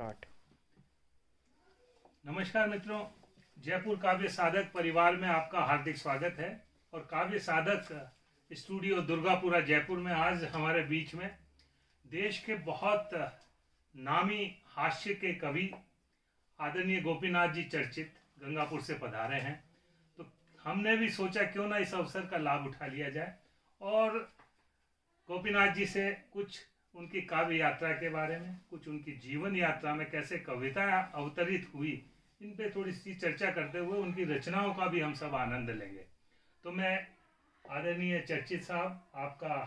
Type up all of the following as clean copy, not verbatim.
Start. नमस्कार मित्रों, जयपुर काव्य साधक परिवार में आपका हार्दिक स्वागत है। और काव्य साधक स्टूडियो दुर्गापुरा जयपुर में आज हमारे बीच में देश के बहुत नामी हास्य के कवि आदरणीय गोपीनाथ जी चर्चित गंगापुर से पधारे हैं। तो हमने भी सोचा क्यों ना इस अवसर का लाभ उठा लिया जाए और गोपीनाथ जी से कुछ उनकी काव्य यात्रा के बारे में, कुछ उनकी जीवन यात्रा में कैसे कविता अवतरित हुई, इन पे थोड़ी सी चर्चा करते हुए उनकी रचनाओं का भी हम सब आनंद लेंगे। तो मैं आदरणीय चर्चित साहब आपका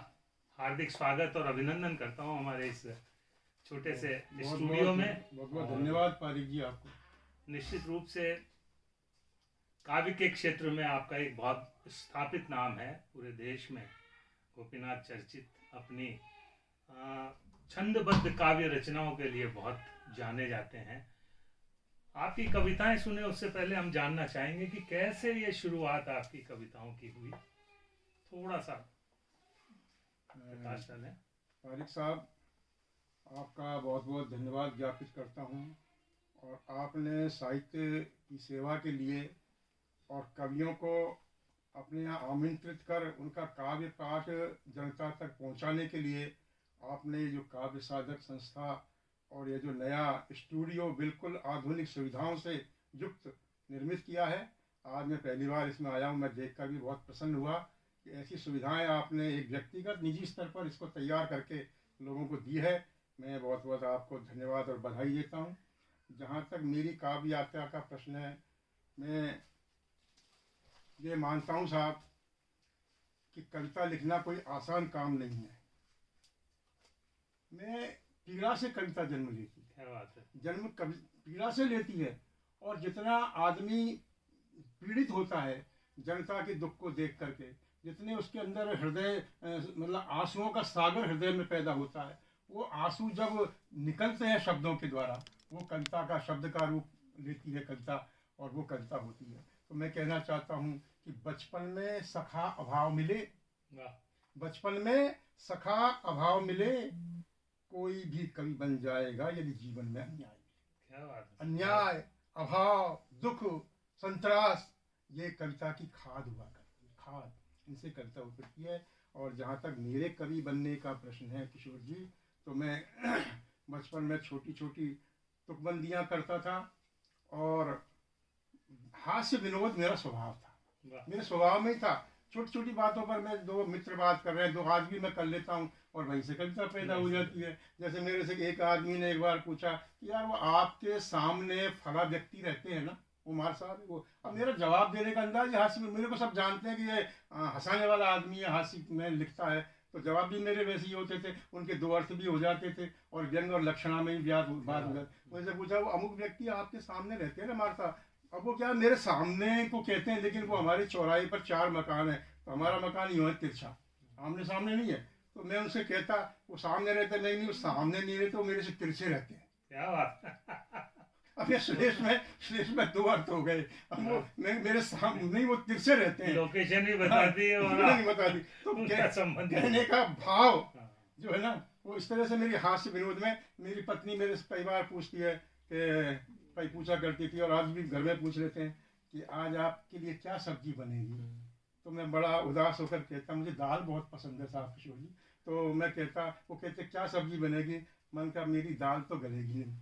हार्दिक स्वागत और अभिनंदन करता हूं हमारे इस छोटे से स्टूडियो में। बहुत बहुत धन्यवाद पारिक जी आपको। निश्चित रूप से काव्य के क्षेत्र में आपका एक बहुत स्थापित नाम है पूरे देश में। गोपीनाथ चर्चित अपनी छंदबद्ध काव्य रचनाओं के लिए बहुत जाने जाते हैं। आपकी कविताएं सुने उससे पहले हम जानना चाहेंगे कि कैसे ये शुरुआत आपकी कविताओं की हुई, थोड़ा सा प्रकाश डालें। पारिक साहब, आपका बहुत बहुत धन्यवाद ज्ञापित करता हूँ। और आपने साहित्य की सेवा के लिए और कवियों को अपने यहाँ आमंत्रित कर उनका काव्य पाठ जनता तक पहुँचाने के लिए आपने जो काव्य साधक संस्था और ये जो नया स्टूडियो बिल्कुल आधुनिक सुविधाओं से युक्त निर्मित किया है, आज मैं पहली बार इसमें आया हूँ। मैं देखकर भी बहुत प्रसन्न हुआ कि ऐसी सुविधाएं आपने एक व्यक्तिगत निजी स्तर पर इसको तैयार करके लोगों को दी है। मैं बहुत बहुत आपको धन्यवाद और बधाई देता हूँ। जहाँ तक मेरी काव्य यात्रा का प्रश्न है, मैं ये मानता हूँ साहब कि कविता लिखना कोई आसान काम नहीं है। मैं पीड़ा से कविता जन्म लेती है। क्या बात है। जन्म पीड़ा से लेती है। और जितना आदमी पीड़ित होता है जनता के दुख को देख करके, जितने उसके अंदर हृदय मतलब आंसुओं का सागर हृदय में पैदा होता है, वो आंसू जब निकलते हैं शब्दों के द्वारा, वो कविता का शब्द का रूप लेती है कविता, और वो कविता होती है। तो मैं कहना चाहता हूँ कि बचपन में सखा अभाव मिले, बचपन में सखा अभाव मिले, कोई भी कवि बन जाएगा यदि जीवन में अन्याय मिले। क्या बात है। अन्याय, अभाव, दुख, संतरास, ये कविता की खाद हुआ करती है। खाद, इनसे कविता उतरती है। और जहाँ तक मेरे कवि बनने का प्रश्न है किशोर जी, तो मैं बचपन में छोटी छोटी तुकबंदियाँ करता था और हास्य विनोद मेरा स्वभाव था। मेरे स्वभाव में ही था। छोटी छोटी बातों पर मैं दो मित्र बात कर रहे हैं, दो आज भी मैं कर लेता हूँ और वहीं से कविता पैदा हो जाती है। जैसे मेरे से एक आदमी ने एक बार पूछा कि यार वो आपके सामने फला व्यक्ति रहते हैं ना, उमर साहब, वो। अब मेरा जवाब देने का अंदाज हास्य में, मेरे को सब जानते हैं कि ये हंसाने वाला आदमी है, हास्य में लिखता है, तो जवाब भी मेरे वैसे ही होते थे। उनके दो अर्थ भी हो जाते थे और व्यंग और लक्षणा में भी बात हो जाती। मुझसे पूछा वो अमुक व्यक्ति आपके सामने रहते हैं ना मारता। अब वो क्या मेरे सामने को कहते हैं, लेकिन वो हमारे चौराहे पर 4 मकान है, तो हमारा मकान यूँ है तिरछा, आमने सामने नहीं है। तो मैं उनसे कहता वो सामने रहते, नहीं वो सामने नहीं रहते, वो मेरे से तिरछे रहते हैं। क्या बात। अब ये श्लेष में 2 अर्थ हो गए। अब वो मेरे सामने नहीं, वो तिरछे रहते हैं। लोकेशन भी बता दी और नहीं बता दी। तो कहने का भाव जो है ना, वो इस तरह से मेरी हास्य विनोद में मेरी पत्नी मेरे से कई बार पूछती है कि भाई पूछा करती थी और आज भी घर में पूछ लेते हैं कि आज आपके लिए क्या सब्जी बनेगी। तो मैं बड़ा उदास होकर कहता मुझे दाल बहुत पसंद है साहब किशोर जी। तो मैं कहता, वो कहते क्या सब्जी बनेगी। मन का मेरी दाल तो गलेगी नहीं।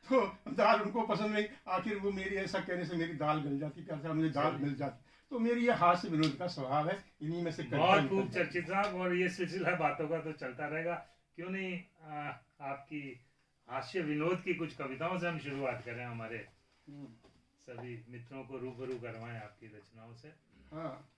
तो दाल उनको पसंद नहीं, आखिर वो मेरी ऐसा कहने से मेरी दाल गल जाती, क्या मुझे दाल मिल जाती। तो मेरी ये हास्य विनोद का स्वभाव है, इन्हीं में से बहुत खूब चर्चित साहब। और ये सिलसिला बातों का तो चलता रहेगा, क्यों नहीं आपकी हास्य विनोद की कुछ कविताओं से हम शुरुआत करें, हमारे सभी मित्रों को रूबरू करवाएं आपकी रचनाओं से। हाँ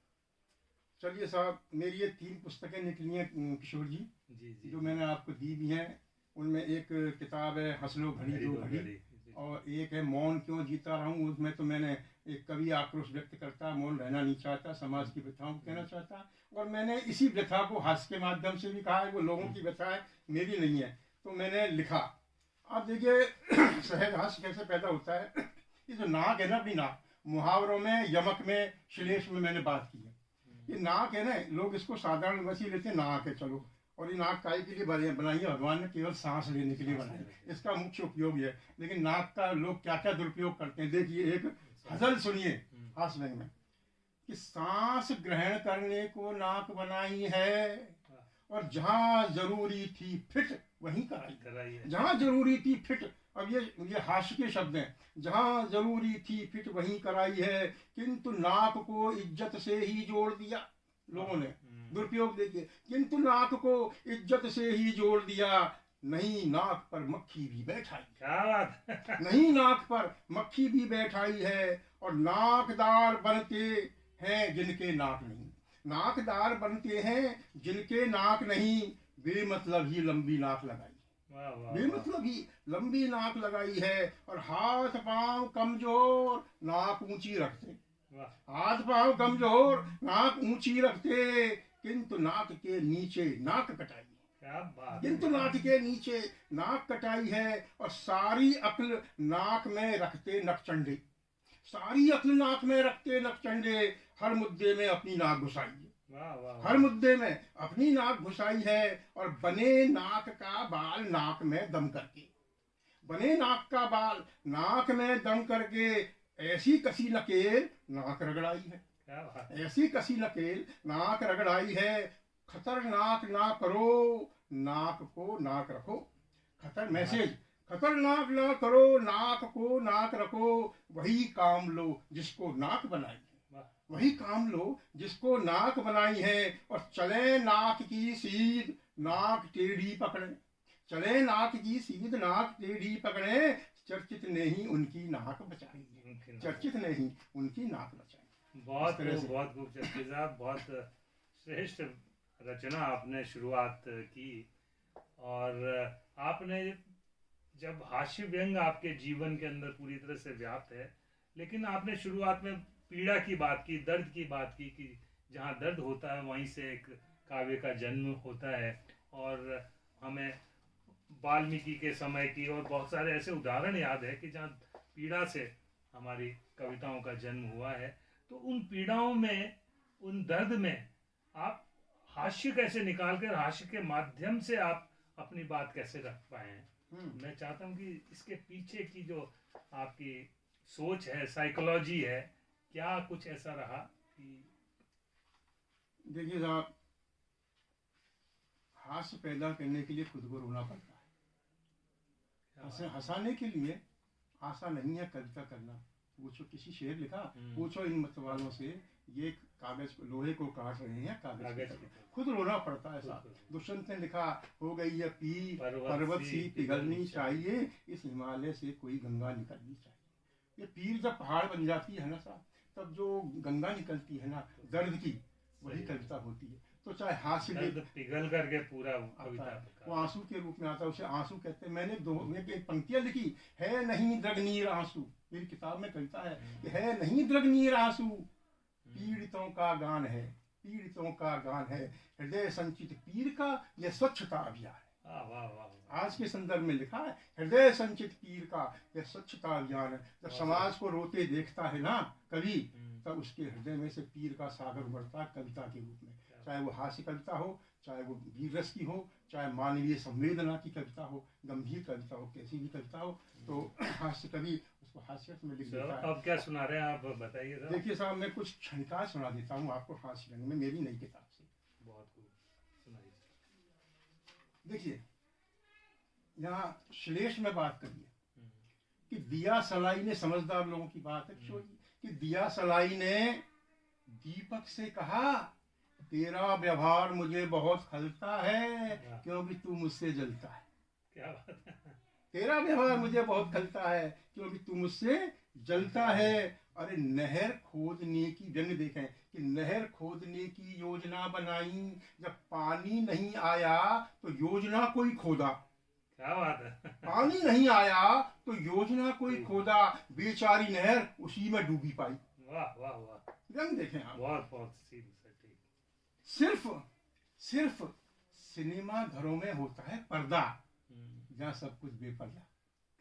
चलिए साहब, मेरी ये 3 पुस्तकें निकली हैं किशोर जी, जी जो मैंने आपको दी भी हैं। उनमें एक किताब है हंस लो घड़ी दो घड़ी, और एक है मौन क्यों जीता रहा हूँ। उसमें तो मैंने एक कवि आक्रोश व्यक्त करता है, मौन रहना नहीं चाहता, समाज की व्यथाओं को कहना चाहता है। और मैंने इसी व्यथा को हास्य के माध्यम से भी कहा है, वो लोगों की व्यथा है, मेरी नहीं है। तो मैंने लिखा। अब देखिए सहज हास्य कैसे पैदा होता है। ये जो नाक है ना, अपनी नाक, मुहावरों में, यमक में, श्लेष में मैंने बात की है। ये नाक है ना, लोग इसको साधारण वैसे लेते हैं, नाक है चलो। और ये नाक काय के लिए बनाई है भगवान ने? केवल सांस लेने के लिए बनाई है, इसका मुख्य उपयोग है। लेकिन नाक का लोग क्या क्या दुरुपयोग करते हैं। देखिए एक गजल सुनिए हास्य व्यंग में कि सांस ग्रहण करने को नाक बनाई है और जहां जरूरी थी फिट वहीं कराई है। जहां जरूरी थी फिट, अब ये हास्य के शब्द हैं। जहां जरूरी थी फिट वहीं कराई है, किंतु नाक को इज्जत से ही जोड़ दिया लोगों ने। दुरुपयोग देखिए, किंतु नाक को इज्जत से ही जोड़ दिया, नहीं नाक पर मक्खी भी बैठाई। क्या बात नहीं नाक पर मक्खी भी बैठाई है। और नाकदार बनते हैं जिनके नाक नहीं, नाकदार बनते हैं जिनके नाक नहीं, बेमतलब ही लंबी नाक लगाई। बेमतलब ही लंबी नाक लगाई है। और हाथ पांव कमजोर नाक ऊंची रखते, हाथ पांव कमजोर नाक ऊंची रखते, किंतु नाक के नीचे नाक कटाई। क्या बात, किंतु नाक के नीचे नाक कटाई है। और सारी अक्ल नाक में रखते नकचंडे, सारी अक्ल नाक में रखते नकचंडे, हर मुद्दे में अपनी नाक घुसाई है। हर मुद्दे में अपनी नाक घुसाई है। और बने नाक का बाल नाक में दम करके, बने नाक का बाल नाक में दम करके, ऐसी कसी नकेल नाक रगड़ाई है। ऐसी कसी नकेल नाक रगड़ाई है। खतरनाक ना करो नाक को नाक रखो, मैसेज खतरनाक ना करो नाक को नाक रखो, वही काम लो जिसको नाक बनाई है, वही काम लो जिसको नाक बनाई है। और चले नाक की सीध नाक टेढ़ी पकड़े, चले नाक की सीध नाक टेढ़ी पकड़े, चर्चित ने ही उनकी नाक बचाई है, चर्चित ने ही उनकी नाक बचाई। बहुत खूब चर्चित साहब, बहुत श्रेष्ठ रचना आपने शुरुआत की। और आपने जब हास्य व्यंग आपके जीवन के अंदर पूरी तरह से व्याप्त है, लेकिन आपने शुरुआत में पीड़ा की बात की, दर्द की बात की कि जहाँ दर्द होता है वहीं से एक काव्य का जन्म होता है। और हमें वाल्मीकि के समय की और बहुत सारे ऐसे उदाहरण याद है कि जहाँ पीड़ा से हमारी कविताओं का जन्म हुआ है। तो उन पीड़ाओं में, उन दर्द में आप हास्य कैसे निकाल कर, हास्य के माध्यम से आप अपनी बात कैसे रख पाए हैं? मैं चाहता हूँ कि इसके पीछे की जो आपकी सोच है, साइकोलॉजी है, क्या कुछ ऐसा रहा कि? देखिए साहब, हास्य पैदा करने के लिए खुद को रोना पड़ता है। हंसाने के लिए आसान नहीं है कविता करना। पूछो, किसी शेर लिखा, पूछो इन मतवालों से, ये कागज लोहे को काट रहे हैं कागज खुद रोना पड़ता है साहब। दुष्यंत ने लिखा, हो गई है पीर पर्वत सी पिघलनी चाहिए, इस हिमालय से कोई गंगा निकलनी चाहिए। ये पीर जब पहाड़ बन जाती है ना साहब, तब जो गंगा निकलती है ना दर्द की, वही कविता होती है। तो चाहे हास्य पिघल करके पूरा कविता वो आंसू के रूप में आता है, उसे आंसू कहते हैं। मैंने एक पंक्तियां लिखी, है नहीं द्रगनीर आंसू, मेरी किताब में कविता है नहीं द्रगनीर आंसू, पीड़ितों का गान है, पीड़ितों का गान है, हृदय संचित पीर का यह स्वच्छता अभियान है। आज के संदर्भ में लिखा है, हृदय संचित पीर का यह स्वच्छता अभियान है। जब समाज को रोते देखता है ना कवि, तब उसके हृदय में से पीर का सागर उमड़ता है कविता के रूप में। चाहे वो हास्य कविता हो, चाहे वो वीर रस की हो, चाहे मानवीय संवेदना की कविता हो, गंभीर कविता हो, कैसी भी कविता हो, तो हास्य कवि उसको हास्य में लिख देता है। अब क्या सुना रहे हैं आप, बताइए। देखिए साहब, मैं कुछ क्षणिका सुना देता हूँ आपको हास्य रंग में, मेरी नई किताब से। बहुत खूब, सुनाइए। देखिए, यहाँ श्लेष में बात करिए कि दिया सलाई ने, समझदार लोगों की बात है किशोर जी, कि दिया सलाई ने दीपक से कहा, तेरा व्यवहार मुझे बहुत खलता है क्योंकि तू मुझसे जलता है। क्या बात है? तेरा व्यवहार मुझे बहुत खलता है क्योंकि तू मुझसे जलता है। अरे नहर खोदने की, व्यंग देखें कि नहर खोदने की योजना बनाई, जब पानी नहीं आया तो योजना कोई खोदा। क्या बात है? पानी नहीं आया तो योजना कोई खोदा, बेचारी नहर उसी में डूबी पाई। वाह वाह वाह, व्यंग देखें आप। बहुत बहुत सीधी। सिर्फ सिनेमा घरों में होता है पर्दा, जहाँ सब कुछ बेपर्दा।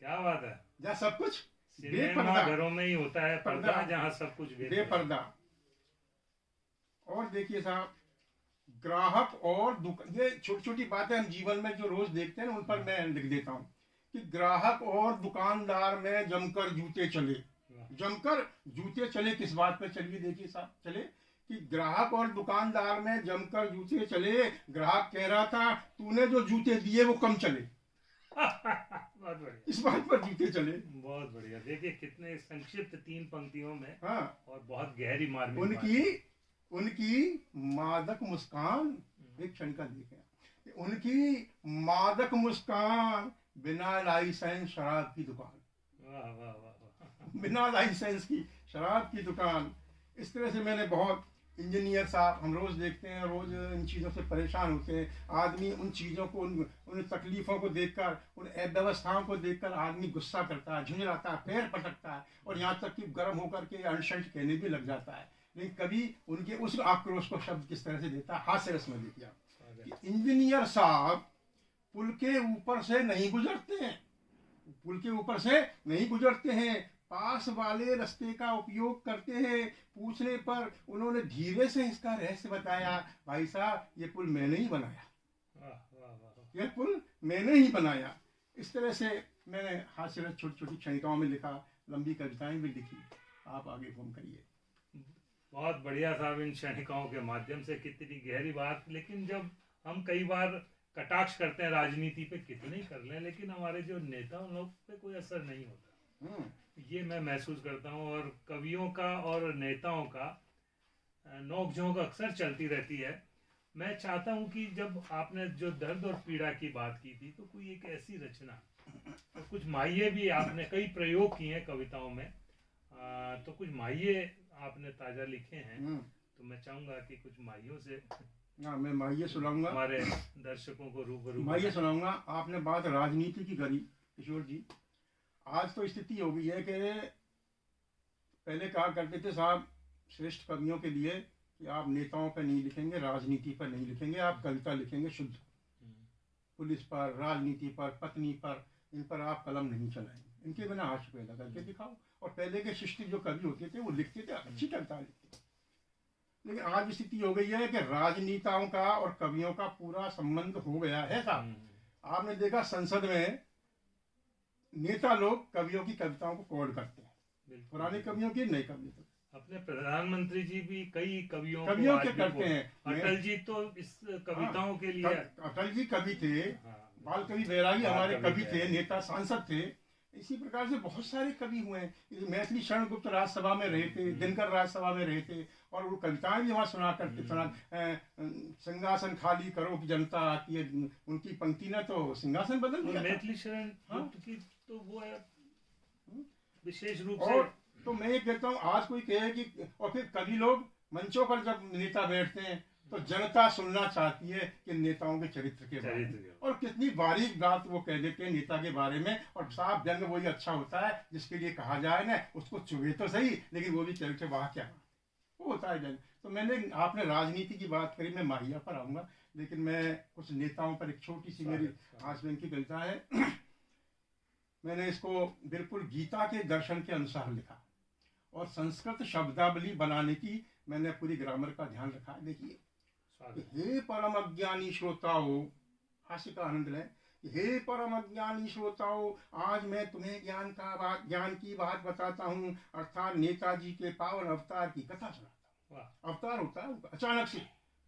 क्या बात है? जहाँ सब कुछ सिनेमा घरों में ही होता है पर्दा, जहाँ सब कुछ बेपर्दा। और देखिए साहब, ग्राहक और ये छोटी छोटी बातें हम जीवन में जो रोज देखते हैं ना, उन पर मैं लिख देता हूँ कि ग्राहक और दुकानदार में जमकर जूते चले। जमकर जूते चले किस बात पे चलिए देखिए साहब, चले कि ग्राहक और दुकानदार में जमकर जूते चले। ग्राहक कह रहा था तूने जो जूते दिए वो कम चले। बहुत बढ़िया, इस बात पर जूते चले। बहुत बढ़िया। देखिए कितने संक्षिप्त 3 पंक्तियों में, हाँ, और बहुत गहरी मार्मिक उनकी मादक मुस्कान, एक क्षण का देखें, उनकी मादक मुस्कान बिना लाइसेंस शराब की दुकान। वाह वाह वाह, बिना लाइसेंस की शराब की दुकान। इस तरह से मैंने बहुत इंजीनियर साहब, हम रोज देखते हैं, रोज इन चीज़ों से परेशान होते हैं। आदमी उन चीज़ों को, उन तकलीफ़ों को देखकर, उन अव्यवस्थाओं को देखकर आदमी गुस्सा करता है, झुंझलाता है, पैर पटकता है, और यहाँ तक कि गर्म होकर के अनशंट कहने भी लग जाता है। लेकिन कभी उनके उस आक्रोश को शब्द किस तरह से देता है, हास्य रस में देखिए आप। इंजीनियर साहब पुल के ऊपर से नहीं गुजरते हैं, पुल के ऊपर से नहीं गुजरते हैं, पास वाले रास्ते का उपयोग करते हैं। पूछने पर उन्होंने धीरे से इसका रहस्य बताया, भाई साहब ये पुल मैंने ही बनाया, ये पुल मैंने ही बनाया। इस तरह से मैंने हास्य रस छोटी छोटी क्षणिकाओं में लिखा, लंबी कविताएं भी लिखी। आप आगे फोन करिए। बहुत बढ़िया साहब, इन क्षणिकाओं के माध्यम से कितनी गहरी बात। लेकिन जब हम कई बार कटाक्ष करते हैं राजनीति पे, कितने ही कर लें, लेकिन हमारे जो नेता उन लोग पे कोई असर नहीं होता, ये मैं महसूस करता हूँ। और कवियों का और नेताओं का नोकझोंक अक्सर चलती रहती है। मैं चाहता हूँ कि जब आपने जो दर्द और पीड़ा की बात की थी, तो कोई एक ऐसी रचना, और कुछ माहिए भी आपने कई प्रयोग किए हैं कविताओं में, तो कुछ माहिए आपने ताजा लिखे हैं, तो मैं चाहूंगा कि कुछ माहियों से मैं माहिए सुनाऊंगा, हमारे दर्शकों को रूबरू माहिए सुनाऊंगा। आपने बात राजनीति की करी किशोर जी। आज तो स्थिति हो गई है कि पहले कहा करते थे साहब श्रेष्ठ कवियों के लिए कि आप नेताओं पर नहीं लिखेंगे, राजनीति पर नहीं लिखेंगे, आप कविता लिखेंगे शुद्ध, पुलिस पर, राजनीति पर, पत्नी पर, इन पर आप कलम नहीं चलाएंगे, इनके बिना हास्य पैदा करके दिखाओ। और पहले के शिष्ट जो कवि होते थे वो लिखते थे, अच्छी कविता लिखते थे। लेकिन आज स्थिति हो गई है कि राजनेताओं का और कवियों का पूरा संबंध हो गया है साहब। आपने देखा संसद में नेता लोग कवियों की कविताओं को कोड करते हैं, पुराने कवियों की, नए कवियों की। अपने प्रधानमंत्री जी भी कई कवियों के करते हैं। अटल जी तो इस कविताओं के लिए, अटल जी कवि थे, बाल कवि बैरागी हमारे कवि थे, नेता सांसद थे। इसी प्रकार से बहुत सारे कवि हुए हैं। मैथिली शरण गुप्त राज्यसभा में रहे थे, दिनकर राज्यसभा में रहे थे, और वो कविताएं भी वहाँ सुना करते। सिंहासन खाली करो कि जनता आती है, उनकी पंक्ति ने तो सिंहासन बदल दिया। मैथिली शरण गुप्त की तो वो है विशेष रूप से। तो मैं ये कहता हूँ, आज कोई कहे कि, और फिर कवि लोग मंचों पर जब नेता बैठते हैं तो जनता सुनना चाहती है कि नेताओं के चरित्र के बारे में, और कितनी बारीक बात वो कह देते हैं नेता के बारे में। और साफ व्यंग वही अच्छा होता है जिसके लिए कहा जाए ना, उसको चुभे तो सही, लेकिन वो भी चरित्र वाह क्या वो होता है व्यंग। तो मैंने, आपने राजनीति की बात करी, मैं माहिया पर आऊंगा, लेकिन मैं कुछ नेताओं पर एक छोटी सी मेरी हास्य की कविता है। मैंने इसको बिल्कुल गीता के दर्शन के अनुसार लिखा, और संस्कृत शब्दावली बनाने की मैंने पूरी ग्रामर का ध्यान रखा। देखिए, हे परम अज्ञानी श्रोताओं, हास्य का आनंद लें। हे परम अज्ञानी श्रोताओं, आज मैं तुम्हें ज्ञान की बात बताता हूँ, अर्थात नेताजी के पावन अवतार की कथा सुनाता हूँ। अवतार होता है अचानक से,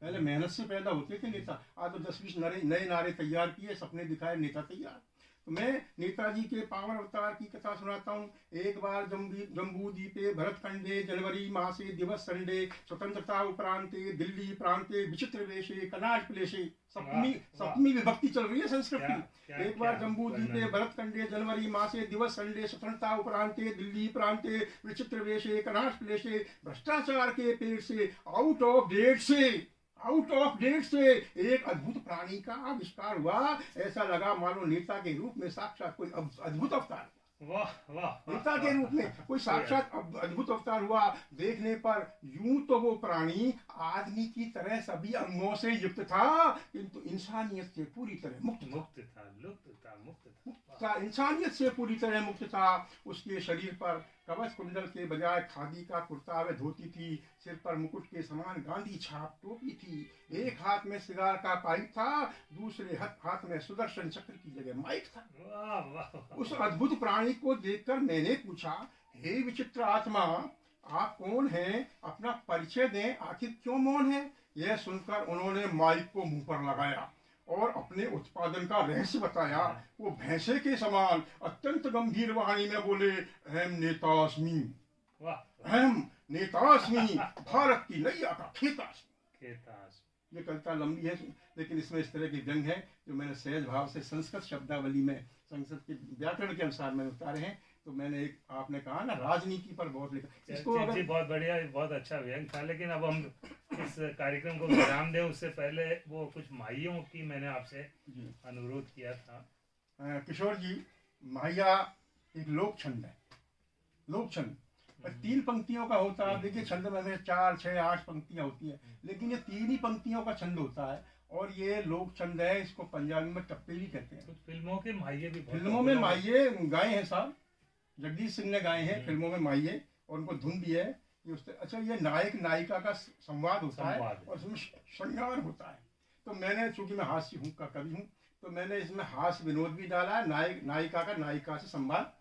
पहले मेहनत से पैदा होते थे नेता। आज तो 10-20 नए नारे तैयार किए, सपने दिखाए, नेता तैयार। तो मैं नेताजी के पावन अवतार की कथा सुनाता हूँ। एक बार जम्बू द्वीपे भरतखंडे जनवरी मासे दिवस संडे स्वतंत्रता उपरांते दिल्ली प्रांते विचित्र वेशे कनाट प्लेशे। सप्तमी विभक्ति चल रही है संस्कृत की। एक बार जम्बू द्वीपे भरतखंडे जनवरी मासे दिवस संडे स्वतंत्रता उपरांते दिल्ली प्रांते विचित्र वेशे कनाट प्लेशे। भ्रष्टाचार के पेट से, आउट ऑफ डेट से एक अद्भुत प्राणी का आविष्कार हुआ। ऐसा लगा मानो नेता के रूप में साक्षात कोई अद्भुत अवतार। वाह वाह, नेता के रूप में कोई साक्षात अद्भुत अवतार हुआ। देखने पर यूं तो वो प्राणी आदमी की तरह सभी अंगों से युक्त था, किंतु इंसानियत से पूरी तरह मुक्त था। था, इंसानियत से पूरी तरह मुक्त था। उसके शरीर पर कवच कुंडल के बजाय खादी का कुर्ता व धोती थी। सिर पर मुकुट के समान गांधी छाप टोपी थी। एक हाथ में सिगार का पाइप था, दूसरे हाथ में सुदर्शन चक्र की जगह माइक था। वाह वाह वाह। उस अद्भुत प्राणी को देखकर मैंने पूछा, हे विचित्र आत्मा, आप कौन हैं? अपना परिचय दें, आखिर क्यों मौन है? यह सुनकर उन्होंने माइक को मुंह पर लगाया और अपने उत्पादन का रहस्य बताया। वो भैंसे के समान अत्यंत गंभीर वाणी में बोले, अहम नेतास्मी, अहम नेतास्मी, भारत की नैया का खेतास्मी। ये कविता लंबी है, लेकिन इसमें इस तरह की व्यंग है जो मैंने सहज भाव से संस्कृत शब्दावली में, संस्कृत के व्याकरण के अनुसार मैंने उतारे हैं। तो मैंने एक, आपने कहा ना राजनीति पर बहुत लिखा, इसको जी बहुत बढ़िया, बहुत अच्छा व्यंग था। लेकिन अब हम इस कार्यक्रम को विराम दें उससे पहले वो कुछ माहियों की मैंने आपसे अनुरोध किया था। किशोर जी, माहिया एक लोक छंद है, लोक छंद 3 पंक्तियों का होता है। देखिए छंद में 4, 6, 8 पंक्तियां होती है, लेकिन ये 3 ही पंक्तियों का छंद होता है और ये लोक छंद है। इसको पंजाबी में टप्पे भी कहते हैं। कुछ फिल्मों के माहिए भी, फिल्मों में माहिए गाए हैं साहब, जगदीश सिंह ने गाए हैं फिल्मों में माहिए, और उनको धुन भी है। ये उससे अच्छा, ये नायक नायिका का संवाद होता है और उसमें श्रृंगार होता है। तो मैंने, चूंकि मैं हास्य हूँ का कवि हूँ, तो मैंने इसमें हास्य विनोद भी डाला है। नायक नायिका का नायिका से संवाद,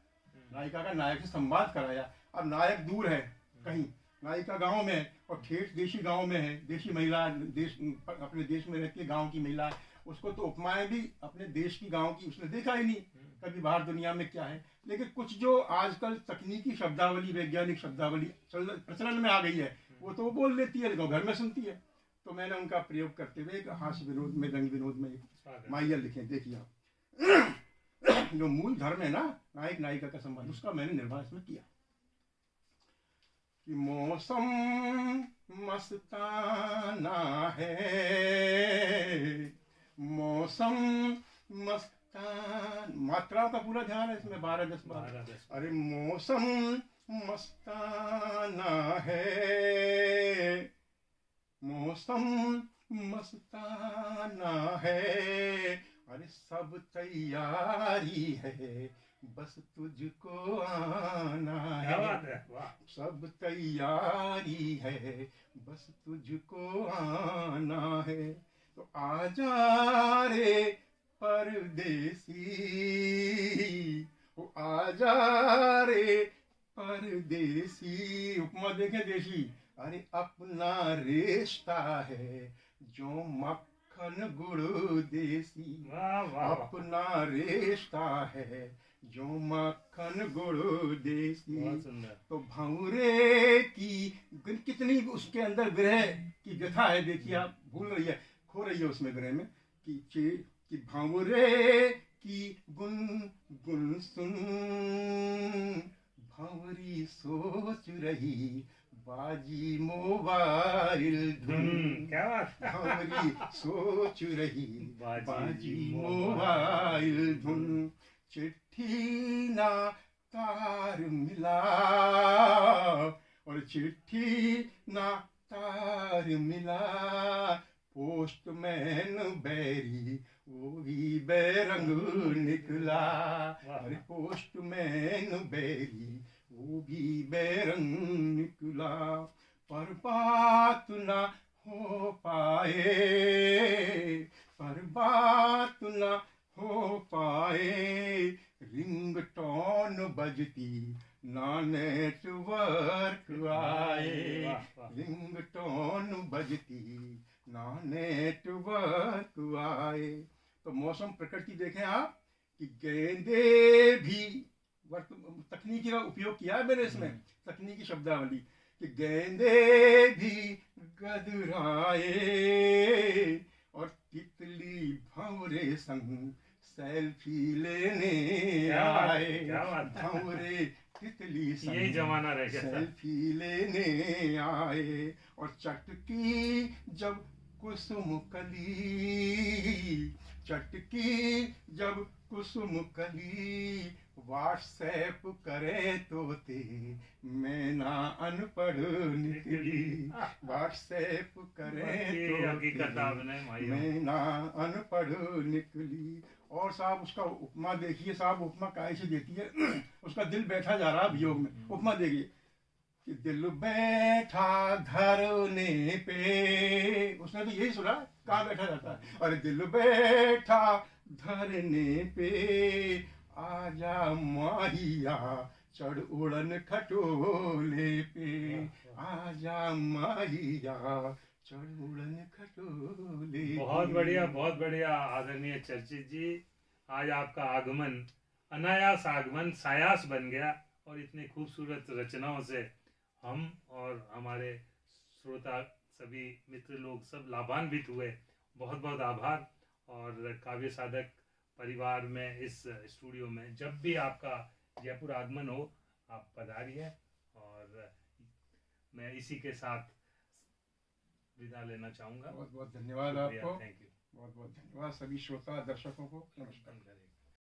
नायिका का नायक से संवाद कराया। अब नायक दूर है कहीं, नायिका गांव में है और ठेठ देशी गांव में है, देशी महिला, देश अपने देश में रहती है, गांव की महिला है। उसको तो उपमाएं भी अपने देश की गांव की उसने देखा ही नहीं कभी, बाहर दुनिया में क्या है। लेकिन कुछ जो आजकल तकनीकी शब्दावली, वैज्ञानिक शब्दावली प्रचलन में आ गई है, वो तो वो बोल लेती है, लेकिन घर में सुनती है। तो मैंने उनका प्रयोग करते हुए हास्य विनोद में, रंग विनोद में माहिया लिखे। देखिए आप, जो मूल धर्म है ना नायक नायिका का संबंध, उसका मैंने निर्वाह इसमें किया कि मौसम मस्ताना है, मौसम मस्तान, मात्राओं का पूरा ध्यान है इसमें, 12-10 अरे मौसम मस्ताना है, मौसम मस्ताना है, अरे सब तैयारी है, बस तुझको आना है, सब तैयारी है, बस तुझको आना है। तो आजा रे परदेसी, वो आजा रे परदेसी, उपमा देखे देशी, अरे अपना रिश्ता है जो मक्खन गुड़ देसी, अपना रिश्ता है जो मक्खन गुड़ देसी। तो भंवरे की कितनी उसके अंदर विरह की व्यथा है, देखिए आप, भूल रही है, खो रही है उसमें विरह में कि भंवरे की गुन गुन सुन, भंवरी सोच रही बाजी मोबाइल धुन, क्या बात, भंवरी सोच रही बाजी मोबाइल धुन, चिट्ठी ना तार मिला, और चिट्ठी ना तार मिला, पोस्टमैन बैरी वो भी बेरंग निकला, अरे पोस्टमैन बैरी वो भी बेरंग निकला, पर बात ना हो पाए, पर बात ना हो पाए, रिंगटोन बजती ना नेटवर्क आए, रिंगटोन बजती ना नेटवर्क आए। तो मौसम प्रकृति देखें आप कि गेंदे भी, तकनीकी का उपयोग किया है मैंने इसमें, तकनीकी शब्दावली, कि गेंदे भी गदराए, और तितली भंवरे संग सेल्फी लेने आए, भंवरे तितली संग यही जमाना रह गया, सेल्फी लेने आए, और चटकी जब कुसुम कली, चटकी जब कुसुम कली, व्हाट्सएप करे तोते मैं ना अनपढ़ निकली, व्हाट्सएप करे तोते मैं ना अनपढ़ निकली, और साहब उसका उपमा देखिए साहब, उपमा काहे से देती है उसका दिल बैठा जा रहा है वियोग में। उपमा देखिए कि दिल बैठा धरने पे, उसने तो यही सुना, कहाँ बैठा जाता है, अरे दिल बैठा धरने पे, आजा माहिया चढ़ उड़न खटोले पे, आजा माहिया चढ़ उड़न खटोले। बहुत बढ़िया आदरणीय चर्चित जी, आज आपका आगमन अनायास आगमन सायास बन गया और इतनी खूबसूरत रचनाओं से हम और हमारे श्रोता सभी मित्र लोग सब लाभान्वित हुए। बहुत बहुत आभार। और काव्य साधक परिवार में इस स्टूडियो में जब भी आपका जयपुर आगमन हो आप पधारिए। और मैं इसी के साथ विदा लेना चाहूँगा। बहुत बहुत धन्यवाद आपको। Thank you. बहुत बहुत धन्यवाद सभी श्रोता दर्शकों को। नमस्कार।